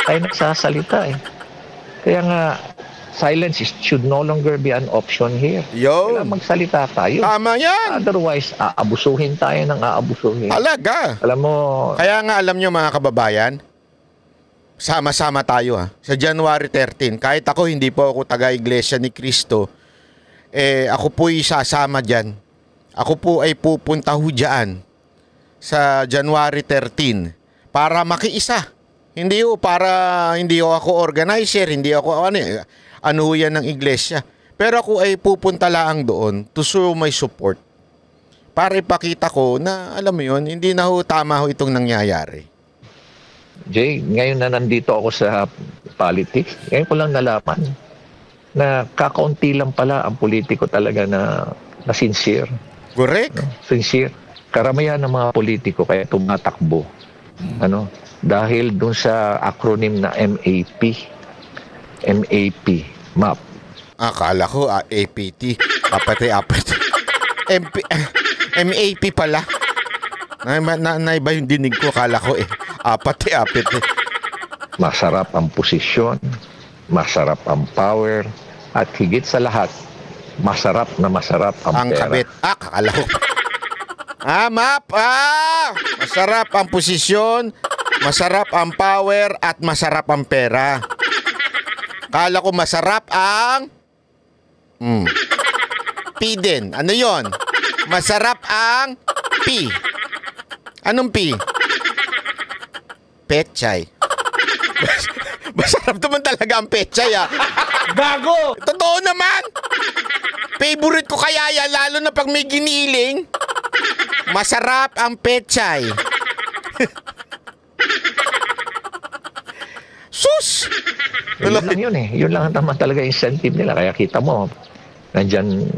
tayo nagsasalita eh. Kaya nga, silence should no longer be an option here. Yun. Kailangan magsalita tayo. Tama yan. Otherwise, aabusuhin tayo ng aabusuhin. Talaga. Alam mo, Kaya nga alam nyo mga kababayan, sama-sama tayo sa January 13. Kahit ako hindi po ako taga-iglesia ni Cristo, ako po'y sasama dyan. Ako po ay pupunta ho dyan sa January 13 para makiisa. Hindi ho para hindi ho ako organizer, hindi ako ano yan ng iglesia. Pero ako ay pupunta lang doon to show my support. Para ipakita ko na alam mo yun, hindi na ho tama ho itong nangyayari. Jay, ngayon na nandito ako sa politics, ngayon ko lang nalaman na kakaunti lang pala ang politiko talaga na sincere. Correct. Sincere. Karamihan ng mga politiko kaya tumatakbo. Dahil dun sa acronym na MAP. MAP. MAP. Akala ko APT. Apat. MAP pala. Naiba yung dinig ko. Akala ko apat. Masarap ang posisyon. Masarap ang power. At higit sa lahat, masarap ang pera. Kabit. Akala ko. MAP. Masarap ang posisyon. Masarap ang power at masarap ang pera. Kala ko masarap ang P din. Ano yon? Masarap ang P. Anong P? Pechay. Masarap naman talaga ang pechay Gago! Totoo naman. Favorite ko kaya yan, lalo na pag may giniling. Masarap ang pechay. Sus! Yun lang yun eh. Yun lang naman talaga incentive nila. Kaya kita mo, nandyan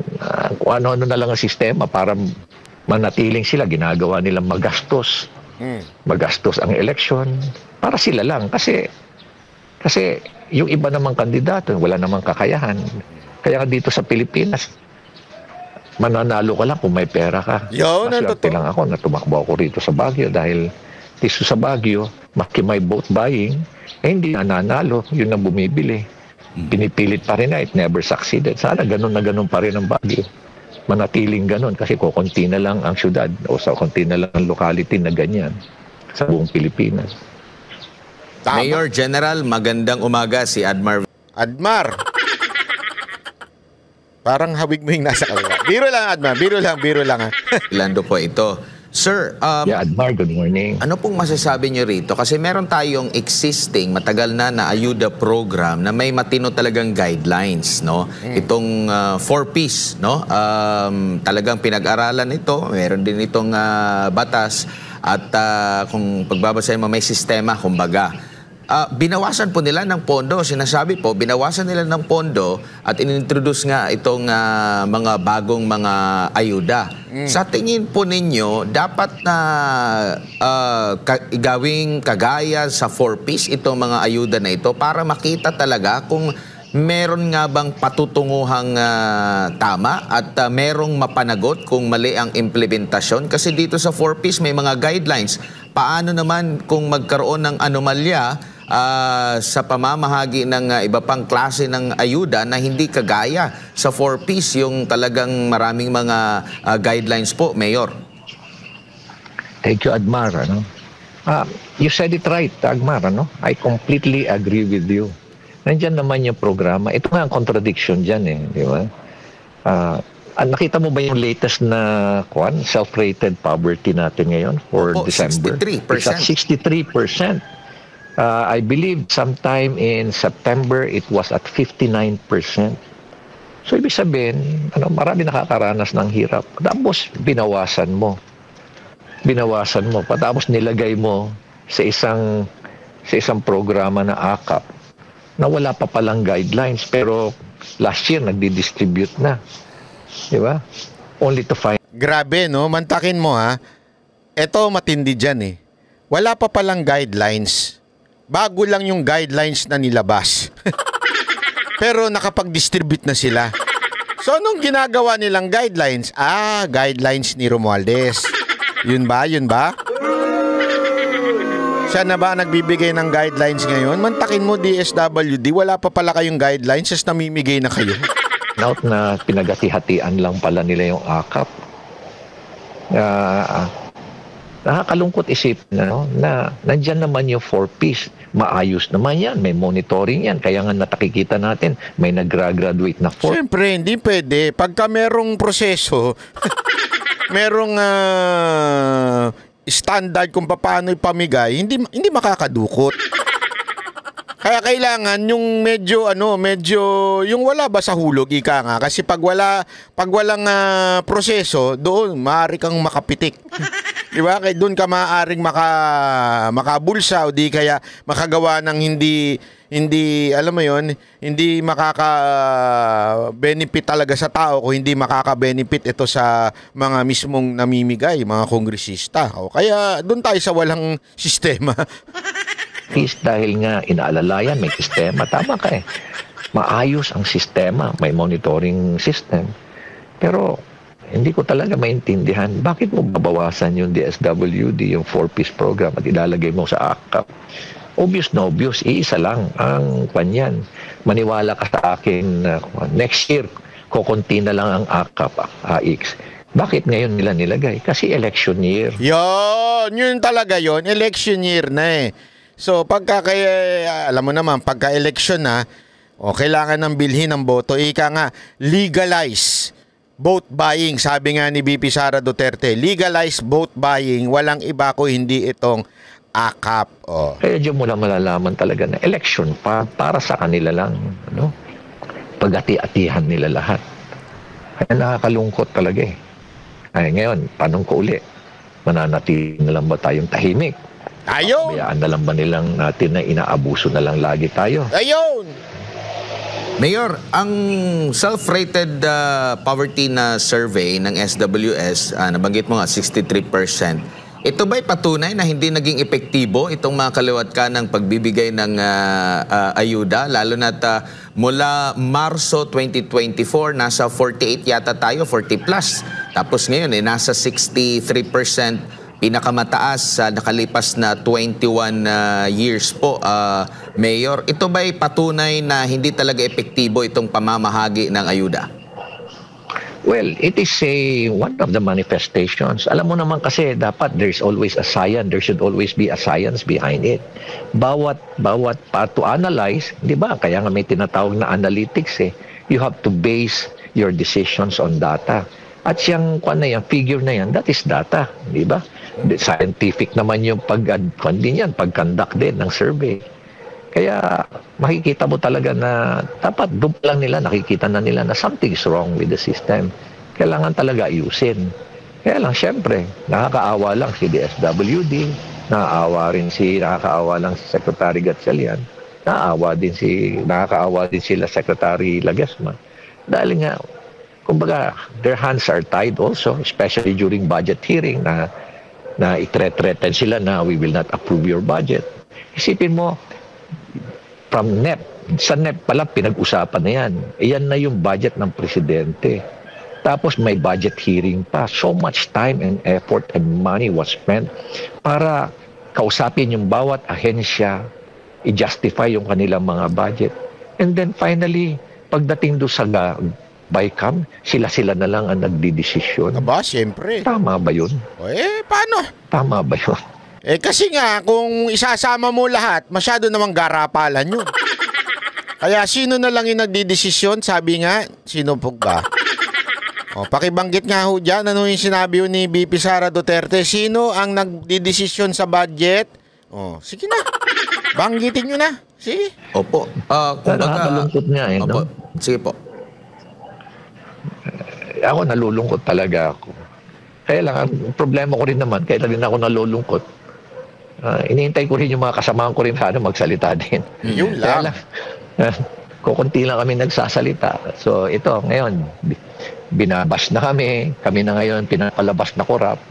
kung ano-ano na lang ang sistema para manatiling sila. Ginagawa nilang magastos. Magastos ang eleksyon. Para sila lang. Kasi yung iba namang kandidato, wala namang kakayahan. Kaya dito sa Pilipinas, mananalo ka lang kung may pera ka. Maswerte lang ako na tumakbo ako rito sa Baguio dahil dito sa Baguio, maki may vote buying, hindi nananalo, yun ang bumibili. Pinipilit pa rin na, it never succeeded. Sana ganun na ganun pa rin ang Baguio. Manatiling ganun kasi kukunti na lang ang syudad o sa kunti na lang ang locality na ganyan sa buong Pilipinas. Tama. Mayor General, magandang umaga si Admar. Admar! Parang hawig mo yung nasa kalwa. Biro lang, Admar. Biro lang. Lando po ito. Sir, Admar, good morning. Ano pong masasabi niyo rito? Kasi meron tayong existing, matagal na ayuda program na may matino talagang guidelines, no? Itong 4Ps, no? Talagang pinag-aralan ito. Meron din itong batas at kung pagbabasahin mo may sistema, kumbaga. Binawasan po nila ng pondo. Sinasabi po, binawasan nila ng pondo at inintroduce nga itong mga bagong mga ayuda. Sa tingin po ninyo, dapat na gawing kagaya sa 4Ps itong mga ayuda na ito para makita talaga kung meron nga bang patutunguhang tama at merong mapanagot kung mali ang implementasyon. Kasi dito sa 4Ps may mga guidelines. Paano naman kung magkaroon ng anomalya sa pamamahagi ng iba pang klase ng ayuda na hindi kagaya sa 4Ps, yung talagang maraming mga guidelines po, Mayor? Thank you, Admar. You said it right, Admar. I completely agree with you. Nandiyan naman yung programa. Ito nga ang contradiction dyan di ba? Nakita mo ba yung latest na self-rated poverty natin ngayon for December? 63%. It's at 63%. I believe sometime in September, it was at 59%. So, ibig sabihin, marami nakakaranas ng hirap. Tapos, binawasan mo. Tapos, nilagay mo sa isang programa na AKAP na wala pa palang guidelines. Pero, last year, nagdi-distribute na. Di ba? Only to find... Grabe, no? Mantakin mo, ha? Ito, matindi dyan, Wala pa palang guidelines. Bago lang yung guidelines na nilabas. Pero nakapag-distribute na sila. So, anong ginagawa nilang guidelines? Guidelines ni Romualdez. Yun ba? Siya na ba ang nagbibigay ng guidelines ngayon? Mantakin mo, DSWD, wala pa pala kayong guidelines, just namimigay na kayo. Out na pinagati-hatian lang pala nila yung AKAP. Nakakalungkot isipin na nandyan naman yung 4Ps. Maayos naman yan. May monitoring yan. Kaya nga natakikita natin, may nag-graduate na 4. Siyempre, hindi pwede. Pagka merong proseso, merong standard kung paano ipamigay, hindi makakadukot. Kaya kailangan yung medyo yung wala ba sa hulog ika nga kasi pag walang proseso, doon maaari kang makapitik. 'Di ba? Kaya doon ka maaaring makabulsa o di kaya makagawa ng hindi alam mo 'yon, hindi makaka-benefit talaga sa tao kung hindi makaka-benefit ito sa mga mismong namimigay, mga kongresista. O kaya doon tayo sa walang sistema. Is dahil nga inaalalayan, may sistema. Tama ka eh. Maayos ang sistema, may monitoring system. Pero hindi ko talaga maintindihan bakit mo babawasan yung DSWD, yung 4Ps program at ilalagay mo sa AKAP. Obvious na obvious, iisa lang ang kanyan. Maniwala ka sa akin na next year, kukunti na lang ang AKAP, AX. Bakit ngayon nila nilagay? Kasi election year. Yun talaga yun. Election year na eh. So, alam mo naman, pagka-election na, kailangan ng bilhin ng boto. Ika nga, legalize vote buying. Sabi nga ni VP Sara Duterte, legalize vote buying. Walang iba ko hindi itong AKAP. Kaya diyan mo lang malalaman talaga na election para sa kanila lang. Pag-ati-atihan nila lahat. Kaya nakakalungkot talaga eh. Ay, ngayon, tanong ko uli, mananatili na lang ba tayong tahimik? Ayun! Bayaan na lang ba nilang natin na inaabuso na lang lagi tayo? Ayun! Mayor, ang self-rated poverty na survey ng SWS, nabanggit mo nga 63%. Ito ba'y patunay na hindi naging epektibo itong mga kaliwat ka ng pagbibigay ng ayuda? Lalo na't mula Marso 2024, nasa 48 yata tayo, 40 plus. Tapos ngayon, nasa 63%. Pinakamataas sa nakalipas na 21 years po, Mayor. Ito ba'y patunay na hindi talaga epektibo itong pamamahagi ng ayuda? Well, it is one of the manifestations. Alam mo naman kasi dapat there's always a science. There should always be a science behind it. Bawat part to analyze, di ba? Kaya nga may tinatawag na analytics eh. You have to base your decisions on data. At siyang figure na yan, that is data, di ba? Scientific naman yung pag-conduct din ng survey. Kaya makikita mo talaga na dapat doon lang nila, nakikita na nila na something is wrong with the system. Kailangan talaga ayusin. Kaya lang, syempre, nakakaawa lang si DSWD, nakakaawa lang si Secretary Gatchalian, nakakaawa din sila Secretary Lagasma. Dahil nga, kumbaga, their hands are tied also, especially during budget hearing na itre-threaten sila na we will not approve your budget. Isipin mo, from NEP, sa NEP pala pinag-usapan na yan. Iyan na yung budget ng presidente. Tapos may budget hearing pa. So much time and effort and money was spent para kausapin yung bawat ahensya, i-justify yung kanilang mga budget. And then finally, pagdating doon sa BICAM, sila na lang ang nagdidesisyon. Aba, siyempre. Tama ba yun? Paano? Tama ba yun? Kasi nga, kung isasama mo lahat, masyado namang garapalan yun. Kaya sino na lang yung nagdidesisyon? Sabi nga, sino po ba? Pakibanggit nga ho dyan, ano yung sinabi ni VP Sara Duterte? Sino ang nagdidesisyon sa budget? Sige na. Banggitin nyo na. Sige. Opo. Nakakalungkot nga eh. Opo. No? Sige po. Ako nalulungkot talaga ako. Kaya lang, ang problema ko rin naman, kaya rin ako nalulungkot. Iniintay ko rin yung mga kasamahan ko rin sana magsalita din. Yun Kaya lang. kukunti lang kami nagsasalita. So ito, ngayon, binabas na kami na ngayon pinapalabas na korap.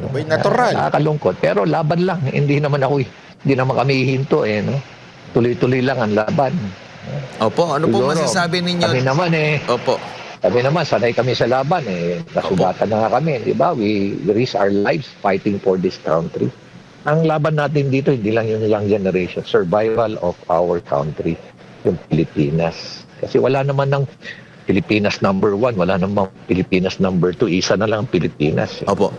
Abay, natural. Nakakalungkot. Pero laban lang. Hindi naman kami hihinto eh. No? Tuloy-tuloy lang ang laban. Opo, ano po Siguro, masasabi ninyo? Kami naman Opo. Kami naman, sanay kami sa laban eh. Nasugatan na nga kami, di ba? We risk our lives fighting for this country. ang laban natin dito, hindi lang yung young generation, survival of our country, yung Pilipinas. Kasi wala naman ng Pilipinas number 1, wala namang Pilipinas number 2, isa na lang ang Pilipinas. Opo.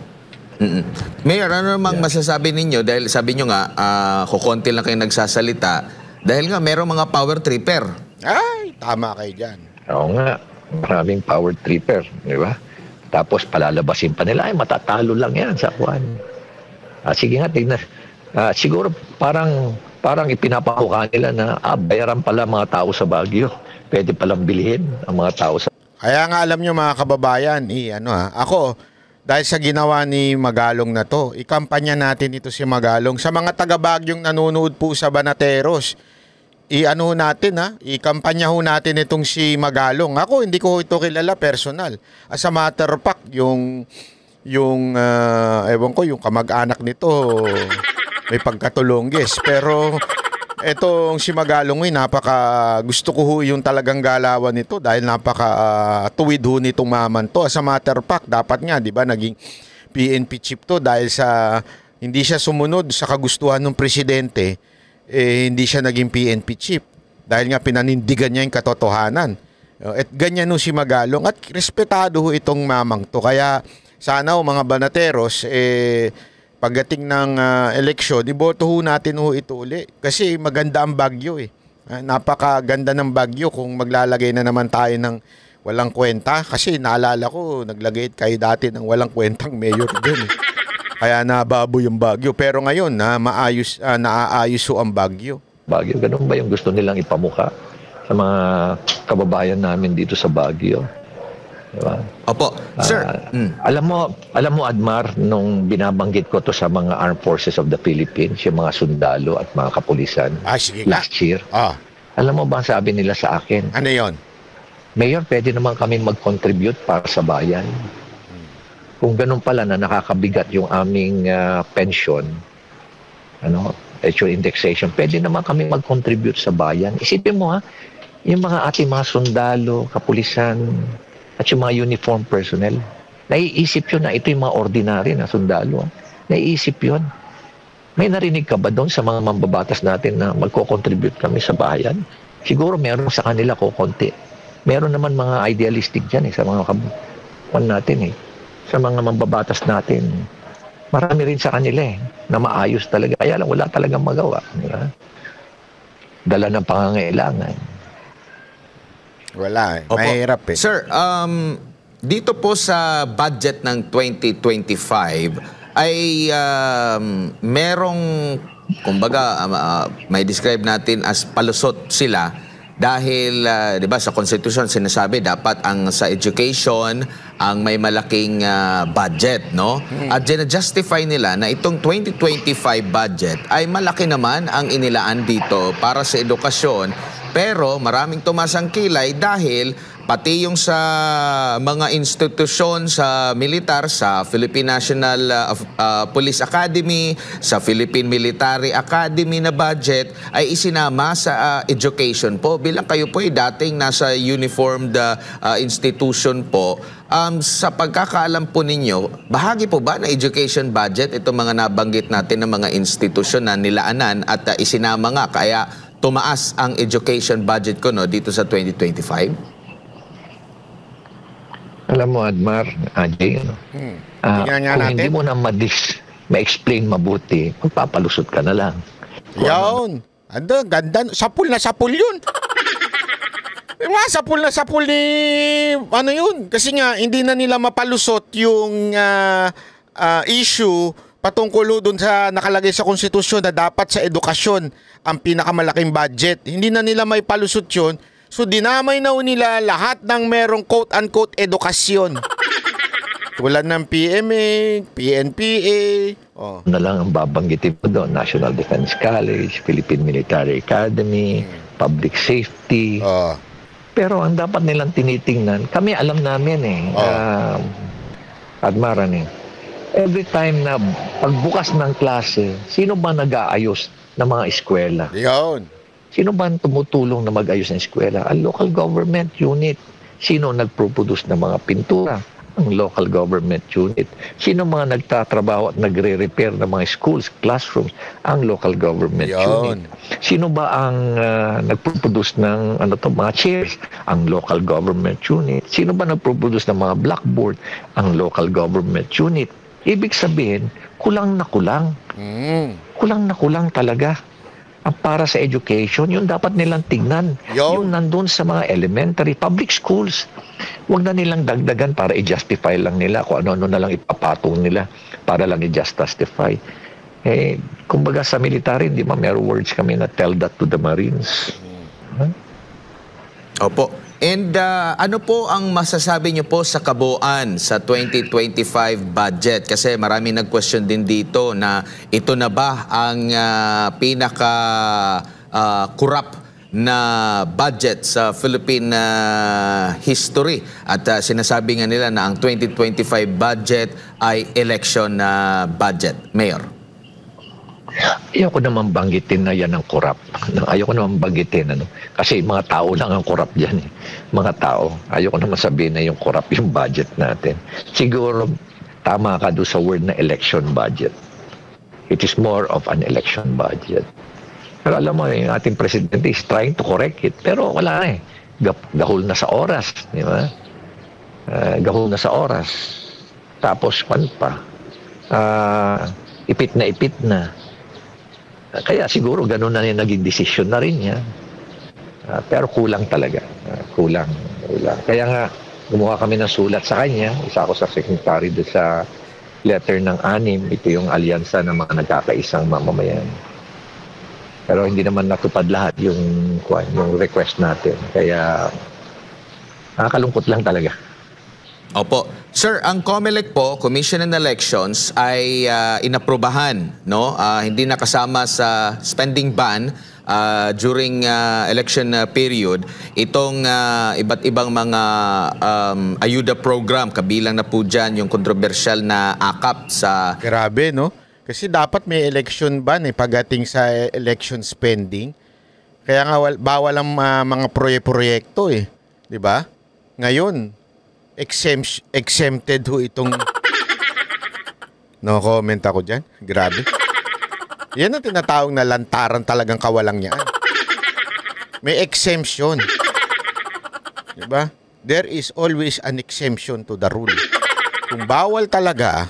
Mayor, ano namang masasabi ninyo? Dahil sabi nyo nga, kukonti lang kayo nagsasalita. Dahil nga, merong mga power tripper. Ay, tama kayo dyan. Oo nga, maraming power tripper, di ba? Tapos palalabasin pa nila, ay matatalo lang yan sa kuwan. Sige nga, tignan. Siguro parang ipinapakuha nila na bayaran pala mga tao sa Baguio. Pwede palang bilhin ang mga tao sa... Kaya nga alam nyo mga kababayan, ako, dahil sa ginawa ni Magalong na to, ikampanya natin ito si Magalong. Sa mga taga-Bagyong nanonood po sa Banateros, ikampanya ho natin itong si Magalong. Ako, hindi ko ito kilala personal. As a matter of fact, yung ewan ko, yung kamag-anak nito, may pagkatulongges. Pero, etong si Magalong, gusto ko ho yung talagang galawan nito dahil tuwid ho nitong maman to. As a matter of fact, dapat nga, di ba, naging PNP chief to dahil sa hindi siya sumunod sa kagustuhan ng presidente, hindi siya naging PNP chief dahil nga pinanindigan niya yung katotohanan. At ganyan ho si Magalong at respetado ho itong mamang to. Kaya sana ho mga Banateros, pagdating ng eleksyon, iboto ho natin ho ito uli. Kasi maganda ang Baguio napakaganda ng Baguio kung maglalagay na naman tayo ng walang kwenta. Kasi naalala ko, naglagay kayo dati ng walang kwentang mayor din. Kaya nababoy yung Baguio. Pero ngayon, naaayos ho ang Baguio. Baguio, ganun ba yung gusto nilang ipamuka sa mga kababayan namin dito sa Baguio? Diba? Opo. Sir. Alam mo Admar, nung binabanggit ko to sa mga Armed Forces of the Philippines, yung mga sundalo at mga kapulisan Sige last year, alam mo ba ang sabi nila sa akin? Ano yon? Mayor, pwede naman kami mag-contribute para sa bayan. Kung ganun pala na nakakabigat yung aming pension, pension indexation, pwede naman kami mag-contribute sa bayan. Isipin mo yung mga ating mga sundalo, kapulisan, at yung mga uniform personnel, naiisip yun na ito yung mga ordinary na sundalo. Naiisip yun. May narinig ka ba doon sa mga mambabatas natin na magko-contribute kami sa bayan? Siguro meron sa kanila konti. Meron naman mga idealistic dyan sa mga kabuan natin sa mga mambabatas natin. Marami rin sa kanila na maayos talaga. Kaya lang wala talagang magawa. Diba? Dala ng pangangailangan. Wala Opo. Mahirap Sir, dito po sa budget ng 2025 ay merong, kumbaga, may describe natin as palusot sila dahil, di ba, sa Constitution sinasabi dapat ang sa education ang may malaking budget, no? At justify nila na itong 2025 budget ay malaki naman ang inilaan dito para sa edukasyon. Pero maraming tumasang kilay dahil pati yung sa mga institusyon sa militar, sa Philippine National Police Academy, sa Philippine Military Academy na budget ay isinama sa education po. Bilang kayo po ay dating nasa uniformed institution po, sa pagkakaalam po ninyo, bahagi po ba na education budget itong mga nabanggit natin ng mga institusyon na nilaanan at isinama nga kaya tumaas ang education budget ko dito sa 2025? Alam mo, Admar, Ajay, kung hindi mo na ma-explain mabuti, magpapalusot ka na lang. Yun. Ganda. Sapul na sapul yun. Sapul na sapul ni... Ano yun? Kasi nga, hindi na nila mapalusot yung issue patungkol doon sa nakalagay sa konstitusyon na dapat sa edukasyon ang pinakamalaking budget. Hindi na nila may palusot yun. So dinamay na nila lahat ng merong quote-unquote edukasyon. Tulad ng PMA, PNPA. Na lang ang babanggitin mo doon, National Defense College, Philippine Military Academy, Public Safety. Pero ang dapat nilang tinitingnan, kami alam namin Admaran every time na pagbukas ng klase, sino ba nag-aayos ng mga eskwela? Yun. Sino ba tumutulong na mag-ayos ng eskwela? Ang local government unit. Sino nagproduce ng mga pintura? Ang local government unit. Sino mga nagtatrabaho at nagre-repair ng mga schools, classrooms? Ang local government Yun. unit. Sino ba ang nagpo-produce ng mga chairs? Ang local government unit. Sino ba nagpo-produce ng mga blackboard? Ang local government unit. Ibig sabihin, kulang na kulang. Kulang na kulang talaga. Ang para sa education, yung dapat nilang tignan. Yun. Yung nandun sa mga elementary, public schools. Huwag na nilang dagdagan para i-justify lang nila kung ano-ano na lang ipapatong nila para lang i-justify. Kumbaga sa military, di ba, may words kami na tell that to the Marines. Opo. And ano po ang masasabi niyo po sa kabuuan sa 2025 budget? Kasi marami nag-question din dito na ito na ba ang pinaka-corrupt na budget sa Philippine history? At sinasabi nga nila na ang 2025 budget ay election budget. Mayor. Ayoko naman banggitin na yan ang korap. Ayoko naman banggitin. Kasi mga tao lang ang korap dyan. Mga tao. Ayoko naman sabihin na yung korap yung budget natin. Siguro, tama ka doon sa word na election budget. It is more of an election budget. Pero alam mo, yung ating presidente is trying to correct it. Pero wala na eh. Gahol na sa oras. Di ba? Gahol na sa oras. Tapos, pan pa? Ipit na. Kaya siguro ganun na yung naging desisyon na rin niya. Pero kulang talaga. Kulang. Kaya nga, gumawa kami ng sulat sa kanya. Isa ako sa secretary doon sa letter ng 6. Ito yung alyansa ng mga nagkakaisang mamamayan. Pero hindi naman natupad lahat yung request natin. Kaya nakakalungkot lang talaga. Opo. Sir, ang COMELEC po, Commission on Elections, ay inaprubahan, no? Hindi nakasama sa spending ban during election period. Itong iba't ibang mga ayuda program, kabilang na po dyan yung kontrobersyal na AKAP sa... Grabe, no? Kasi dapat may election ban pagdating sa election spending. Kaya nga bawal ang mga proyekto eh. 'Di ba? Ngayon, exempted ho itong... No comment ako dyan. Grabe. Yan ang tinatawag na lantaran talagang kawalang yan. May exemption. Diba? There is always an exemption to the rule. Kung bawal talaga,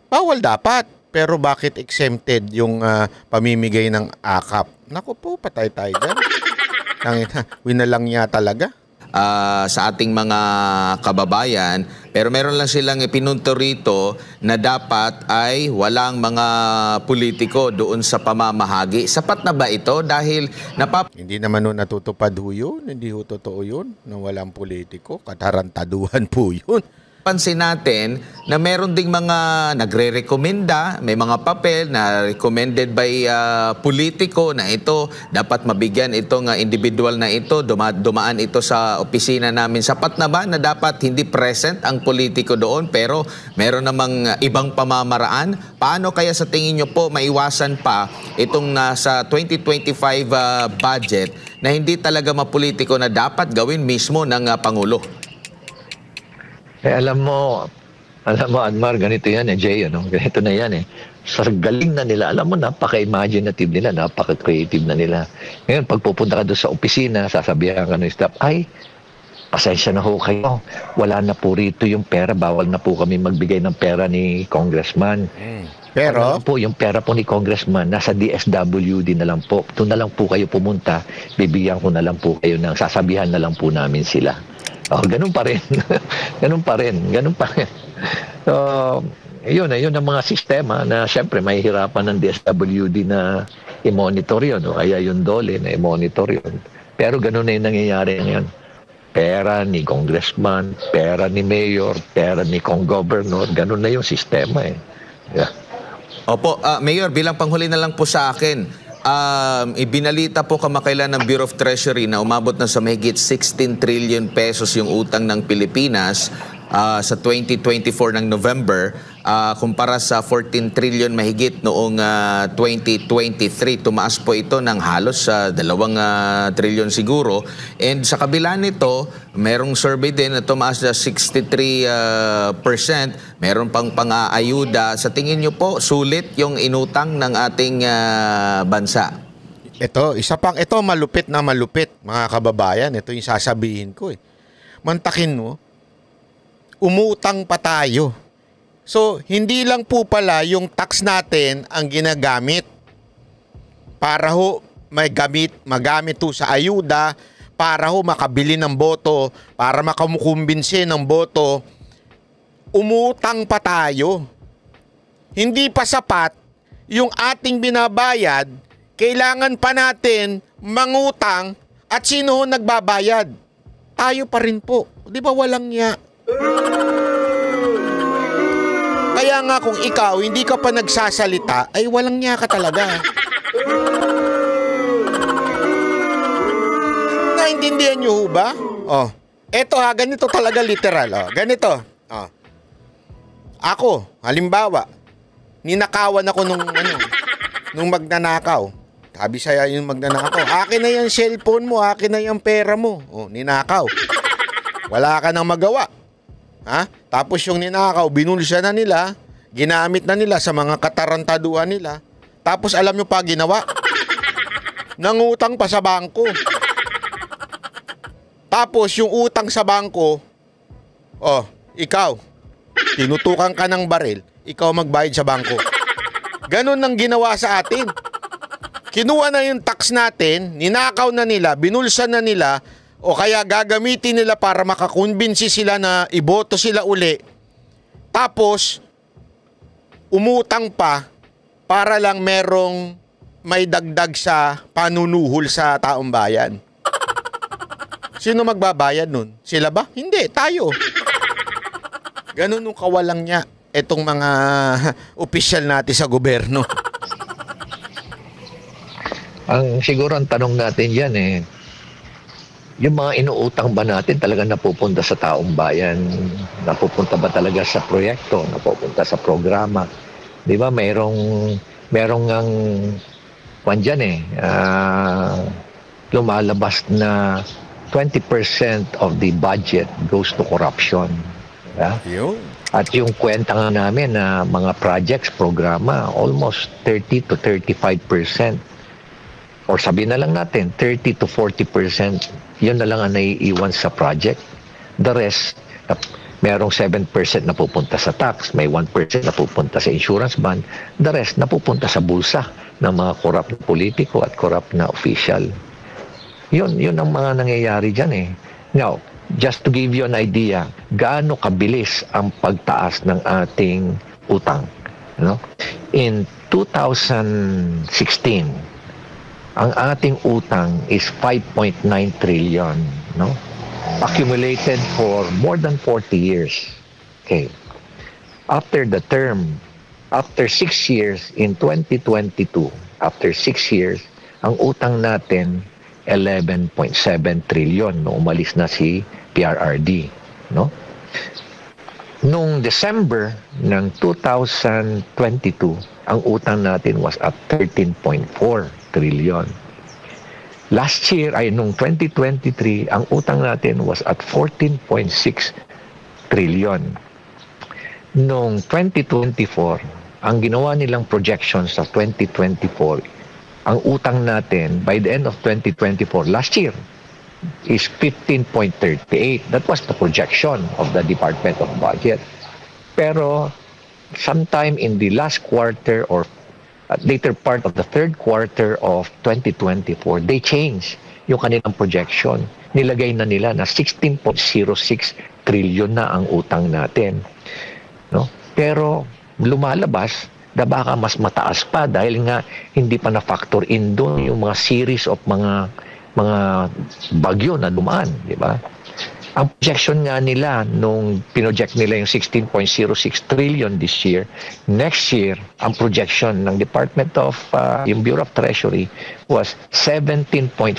bawal dapat. Pero bakit exempted yung pamimigay ng AKAP? Naku po, patay tayo dyan. Winalang niya talaga. Sa ating mga kababayan, pero meron lang silang ipinunto rito na dapat ay walang mga politiko doon sa pamamahagi. Sapat na ba ito? Dahil Hindi naman natutupad ho yun. Hindi ho totoo yun na walang politiko. Katarantaduhan po yun. pansin natin na meron ding mga nagre-rekomenda, may mga papel na recommended by politiko na ito, dapat mabigyan itong individual na ito, dumaan ito sa opisina namin. Sapat na ba na dapat hindi present ang politiko doon pero meron namang ibang pamamaraan? Paano kaya sa tingin nyo po maiwasan pa itong sa 2025 budget na hindi talaga mapolitiko na dapat gawin mismo ng Pangulo? Alam mo, Admar, ganito yan Jay, ganito na yan Sa galing na nila, alam mo, napaka-imaginative nila, napaka-creative na nila. Ngayon, pag pupunta ka doon sa opisina, sasabihan ka ng staff, ay, pasensya na ho kayo, wala na po rito yung pera, bawal na po kami magbigay ng pera ni Congressman. Pero po, yung pera po ni Congressman, nasa DSWD na lang po. Doon na lang po kayo pumunta, bibigyan ko na lang po kayo ng, sasabihan na lang po namin sila. Ganun pa rin. Ganun pa rin. So, yun ang mga sistema na siyempre mahihirapan ng DSWD na i-monitor yun. Kaya yung DOLE na i-monitor yun. Pero ganun na yung nangyayari ngayon. Pera ni congressman, pera ni mayor, pera ni governor. Ganun na yung sistema Yeah. Opo, Mayor, bilang panghuli na lang po sa akin, ibinalita po kamakailan ng Bureau of Treasury na umabot na sa mahigit 16 trillion pesos yung utang ng Pilipinas sa 2024 ng November. kumpara sa 14 trillion mahigit noong 2023. Tumaas po ito ng halos sa 2 trillion siguro. And sa kabila nito, merong survey din na tumaas na 63%. Meron pang pang-aayuda. Sa tingin nyo po, sulit yung inutang ng ating bansa? Ito, isa pang, ito malupit na malupit, mga kababayan. Ito yung sasabihin ko eh. Mantakin mo, umutang pa tayo. So, hindi lang po pala yung tax natin ang ginagamit para ho magamit ho sa ayuda, para ho makabili ng boto, para makamukumbinsi ng boto. Umutang pa tayo. Hindi pa sapat yung ating binabayad, kailangan pa natin mangutang at sino ho nagbabayad? Tayo pa rin po. Di ba walang niya? Kaya nga kung ikaw hindi ka pa nagsasalita, ay walang niya ka talaga. Naintindihan niyo ho ba? Oh, eto ha, ganito talaga literal. Oh, ganito. Oh. Ako, halimbawa, ninakawan ako nung magnanakaw. Sabi sa'yo yung magnanakaw, akin na yung cellphone mo, akin na yung pera mo. Oh, ninakaw. Wala ka nang magawa. Ha? Tapos yung ninakaw, binulsa na nila, ginamit na nila sa mga katarantaduan nila. Tapos alam nyo pa ginawa? Nangutang pa sa bangko. Tapos yung utang sa bangko, oh, ikaw, tinutukan ka ng baril, ikaw magbayad sa bangko. Ganon ang ginawa sa atin. Kinuha na yung tax natin, ninakaw na nila, binulsa na nila, o kaya gagamitin nila para makakumbinsi sila na iboto sila uli. Tapos, umutang pa para lang merong may dagdag sa panunuhol sa taong bayan. Sino magbabayad nun? Sila ba? Hindi, tayo. Ganun nung kawalang niya itong mga opisyal natin sa gobyerno. Ang siguro ang tanong natin yan yung mga inuutang ba natin talaga napupunta sa taong bayan? Napupunta ba talaga sa proyekto? Napupunta sa programa? Di ba merong ang lumalabas na 20% of the budget goes to corruption. Yeah? At yung kwenta nga namin na mga projects, programa, almost 30 to 35%. Or sabihin na lang natin, 30 to 40%, yun na lang ang naiiwan sa project. The rest, merong 7% na pupunta sa tax, may 1% na pupunta sa insurance bond, the rest na pupunta sa bulsa ng mga corrupt na politiko at corrupt na official. Yun ang mga nangyayari dyan Now, just to give you an idea, gaano kabilis ang pagtaas ng ating utang. No? In 2016, ang ating utang is 5.9 trillion, no? Accumulated for more than 40 years. Okay. After the term, after 6 years in 2022, after 6 years, ang utang natin 11.7 trillion no umalis na si PRRD, no? Nung December ng 2022, ang utang natin was at 13.4 trillion. Last year ay nung 2023, ang utang natin was at 14.6 trillion. Nung 2024, ang ginawa nilang projections sa 2024, ang utang natin by the end of 2024 last year is 15.38. That was the projection of the Department of Budget. Pero sometime in the last quarter or later part of the third quarter of 2024, they changed yung kanilang projection. Nilagay na nila na 16.06 trillion na ang utang natin. No? Pero lumalabas na baka mas mataas pa dahil nga hindi pa na-factor in doon yung mga series of mga bagyo na dumaan, di ba? Ang projection nga nila nung pinoject nila yung 16.06 trillion this year, next year, ang projection ng Department of yung Bureau of Treasury was 17.58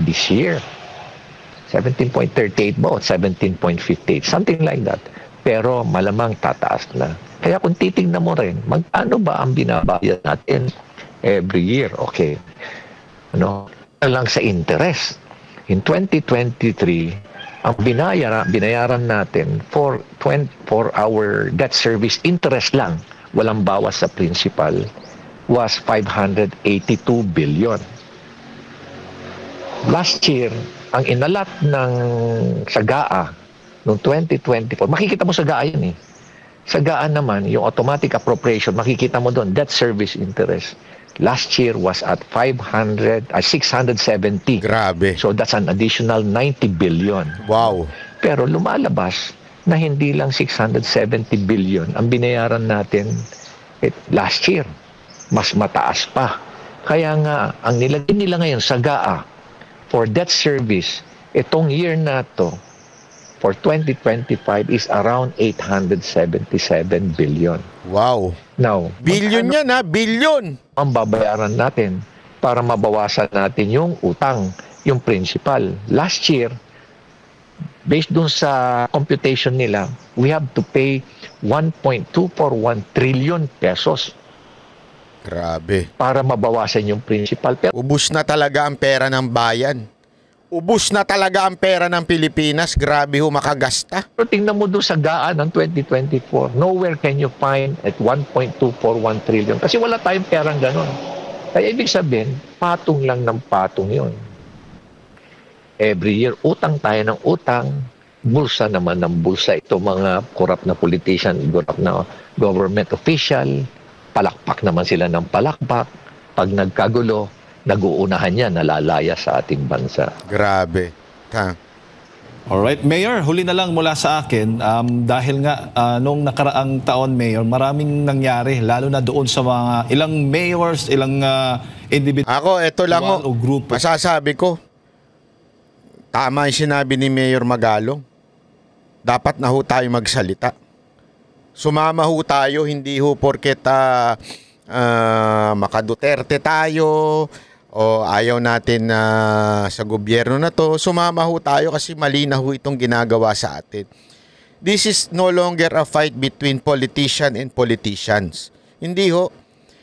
this year. 17.38 ba o 17.58? Something like that. Pero malamang tataas na. Kaya kung titingnan mo rin, magkano ba ang binabayad natin every year? Okay. Lang sa interest. In 2023, ang binayaran natin for our debt service interest lang, walang bawas sa principal, was 582 billion. Last year, ang inalat ng SAGAA noong 2024, makikita mo SAGAA yun eh. SAGAA naman, yung automatic appropriation, makikita mo doon, debt service interest. Last year was at 670. Grabe. So that's an additional 90 billion. Wow. Pero lumalabas na hindi lang 670 billion ang binayaran natin last year. Mas mataas pa. Kaya nga, ang nilagay nila ngayon sa GAA for debt service, itong year na to, for 2025 is around 877 billion. Wow. Now, Billion yan ha, billion. ang babayaran natin para mabawasan natin yung utang, yung principal. Last year, based dun sa computation nila, we have to pay 1.241 trillion pesos Grabe. para mabawasan yung principal. Pero Ubus na talaga ang pera ng bayan. Ubus na talaga ang pera ng Pilipinas. Grabe ho makagasta. tingnan mo doon sa GAA ng 2024, nowhere can you find at 1.241 trillion kasi wala tayong perang ganon. Kaya ibig sabihin, patong lang ng patong yon. Every year, utang tayo ng utang, bulsa naman ng bulsa. Ito mga corrupt na politician, corrupt na government official, palakpak naman sila ng palakpak. Pag nagkagulo, nag-uunahan niya, nalalaya sa ating bansa. Grabe. Alright, Mayor, huli na lang mula sa akin. Dahil nga, nung nakaraang taon, Mayor, maraming nangyari, lalo na doon sa mga ilang mayors, ilang individual Ako, ito lang o grupo. masasabi ko. Tama yung sinabi ni Mayor Magalong. Dapat na ho tayo magsalita. Sumama ho tayo, hindi ho porket maka-Duterte tayo o ayaw natin sa gobyerno na to. Sumama ho tayo kasi mali na ho itong ginagawa sa atin. This is no longer a fight between politician and politicians. Hindi ho.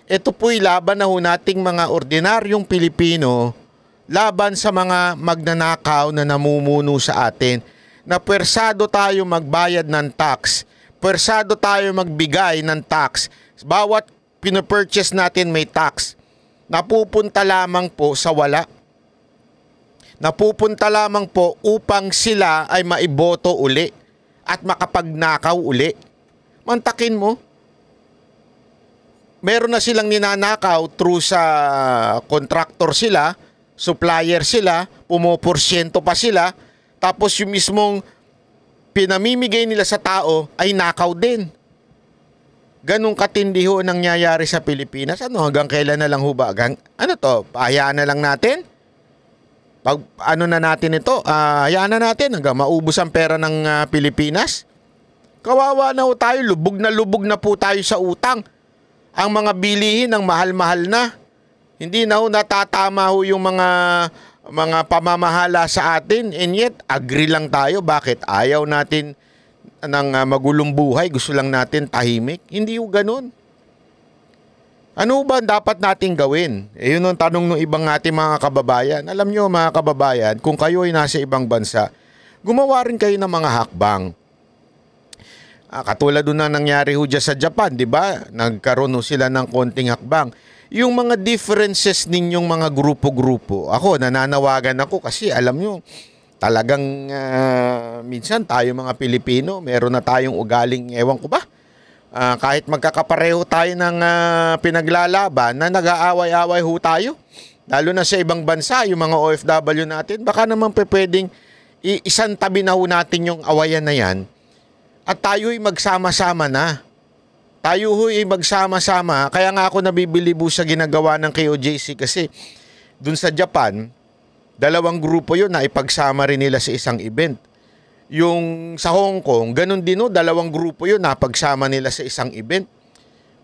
Ito po'y laban na ho nating mga ordinaryong Pilipino laban sa mga magnanakaw na namumuno sa atin na pwersado tayo magbayad ng tax, pwersado tayo magbigay ng tax. Bawat pinapurchase natin may tax. Napupunta lamang po sa wala. Napupunta lamang po upang sila ay maiboto uli at makapagnakaw uli. Mantakin mo. Meron na silang ninanakaw through sa contractor sila, supplier sila, pumoporsyento pa sila, tapos yung mismong pinamimigay nila sa tao ay nakaw din. Ganong katindi ho nangyayari sa Pilipinas. Hanggang kailan na lang ho ba? Hayaan na lang natin? Pag na natin ito, hayaan na natin hanggang maubos ang pera ng Pilipinas? Kawawa na ho tayo, lubog na po tayo sa utang. Ang mga bilihin ng mahal-mahal na. Hindi na ho natatama ho yung mga pamamahala sa atin, and yet agree lang tayo. Bakit? Ayaw natin ng magulong buhay, gusto lang natin tahimik. Hindi ho ganun. Ano ba dapat nating gawin? Yun ang tanong ng ibang ating mga kababayan. Alam nyo mga kababayan, kung kayo ay nasa ibang bansa, gumawa rin kayo ng mga hakbang. Katulad doon na nangyari ho dyan sa Japan, di ba? Nagkaroon ho sila ng konting hakbang. Yung mga differences ninyong mga grupo-grupo, ako, nananawagan ako kasi alam nyo, talagang minsan tayo mga Pilipino, meron na tayong ugaling, ewan ko ba, kahit magkakapareho tayo ng pinaglalaban na nag-aaway-aaway ho tayo. Lalo na sa ibang bansa, yung mga OFW natin, baka naman pwedeng isang tabi na ho natin yung awayan na yan at tayo'y magsama-sama na. Tayo ho'y magsama-sama. Kaya nga ako nabibilibo sa ginagawa ng KOJC kasi dun sa Japan, dalawang grupo yun na ipagsama rin nila sa isang event. Yung sa Hong Kong, ganun din ho, dalawang grupo yun na pagsama nila sa isang event.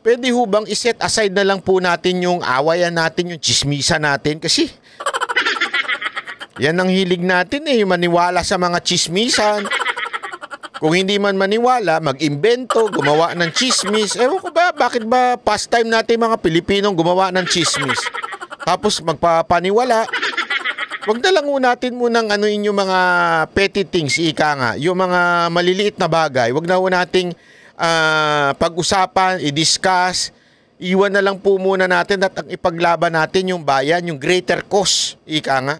Pwede ho bang iset aside na lang po natin yung awayan natin, yung chismisa natin kasi yan ang hilig natin yung maniwala sa mga chismisan. Kung hindi man maniwala, mag-imbento, gumawa ng chismis. Ewan ko ba, bakit ba pastime natin mga Pilipinong gumawa ng chismis? Tapos magpapaniwala. Wag na lang natin munang anuin yung mga petty things, ika nga. Yung mga maliliit na bagay, wag na nating pag-usapan, i-discuss. Iwan na lang po muna natin at ang ipaglaban natin yung bayan, yung greater cause, ika nga.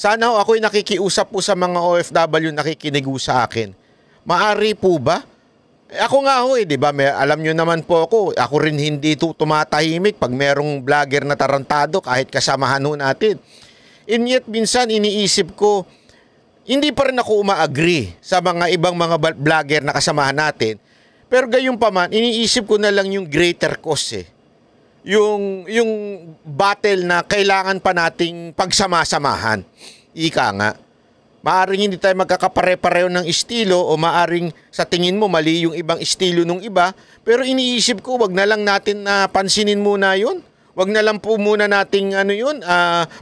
Sana ho ako'y nakikiusap po sa mga OFW nakikinig sa akin. Maari po ba? Ako nga ho di ba? Alam nyo naman po ako rin hindi tumatahimik pag merong vlogger na tarantado kahit kasamahan ho natin. And yet minsan iniisip ko, hindi pa rin ako uma-agree sa mga ibang mga vlogger na kasamahan natin. Pero gayon pa man, iniisip ko na lang yung greater cause yung battle na kailangan pa nating pagsama-samahan. Ika nga. Maaring hindi tayo magkakapare-pareho ng estilo o maaring sa tingin mo mali yung ibang estilo nung iba. Pero iniisip ko, wag na lang natin pansinin muna yun. Wag na lang po muna nating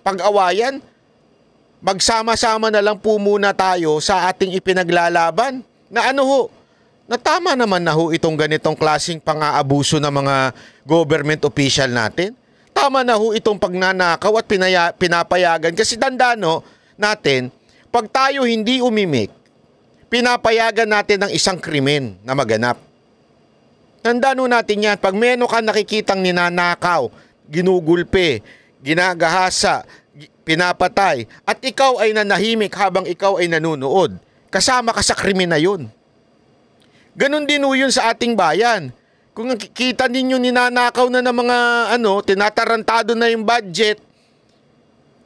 pag-awayan. Magsama-sama na lang po muna tayo sa ating ipinaglalaban. Na na tama naman na itong ganitong klaseng pang-aabuso ng mga government official natin. Tama na itong pagnanakaw at pinapayagan. Kasi tandaan natin, pag tayo hindi umimik, pinapayagan natin ng isang krimen na maganap. Tandaan natin yan, pag meron ka nakikitang ninanakaw, ginugulpe, ginagahasa, pinapatay, at ikaw ay nanahimik habang ikaw ay nanunood, kasama ka sa krimen na yun. Ganon din yun sa ating bayan. Kung kita ninyo ninanakaw na ng mga tinatarantado na yung budget,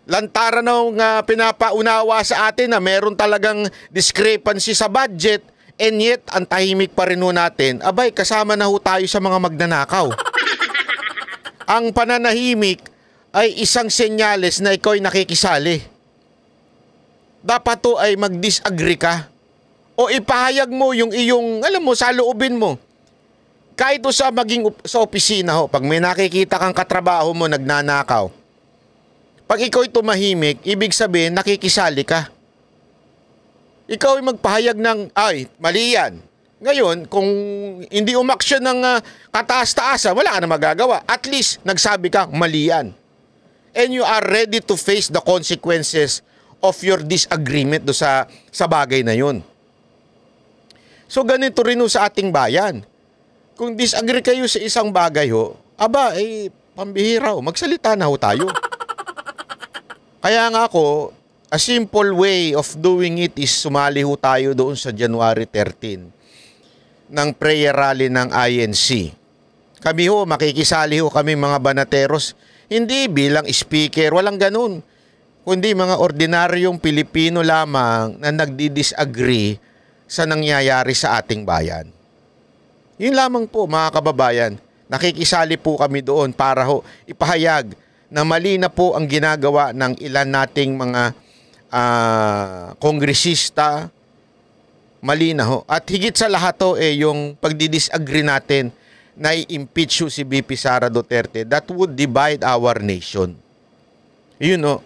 lantaran na pinapaunawa sa atin na meron talagang discrepancy sa budget, and yet ang tahimik pa rin natin, abay kasama na tayo sa mga magnanakaw. Ang pananahimik ay isang senyales na ikaw ay nakikisali. Dapat ay mag-disagree ka. O ipahayag mo yung iyong, saloobin mo. Kahit sa maging sa opisina pag may nakikita kang katrabaho mo nagnanakaw, pag ikaw ay tumahimik, ibig sabihin nakikisali ka. Ikaw ay magpahayag ng, mali yan. Ngayon, kung hindi umaksyon ng kataas-taasan, wala ka na magagawa. At least, nagsabi ka, mali yan. And you are ready to face the consequences of your disagreement sa bagay na yun. So ganito rin sa ating bayan. Kung disagree kayo sa isang bagay pambihira magsalita na tayo. Kaya nga a simple way of doing it is sumali tayo doon sa January 13 ng prayer rally ng INC. Kami makikisali kami mga banateros, hindi bilang speaker, walang ganun. Kundi mga ordinaryong Pilipino lamang na nagdi-disagree sa nangyayari sa ating bayan. Yun lamang po mga kababayan, nakikisali po kami doon para ipahayag na mali na po ang ginagawa ng ilan nating mga kongresista, mali na At higit sa lahat yung pagdi-disagree natin na i-impeach si BP Sara Duterte, that would divide our nation. Yun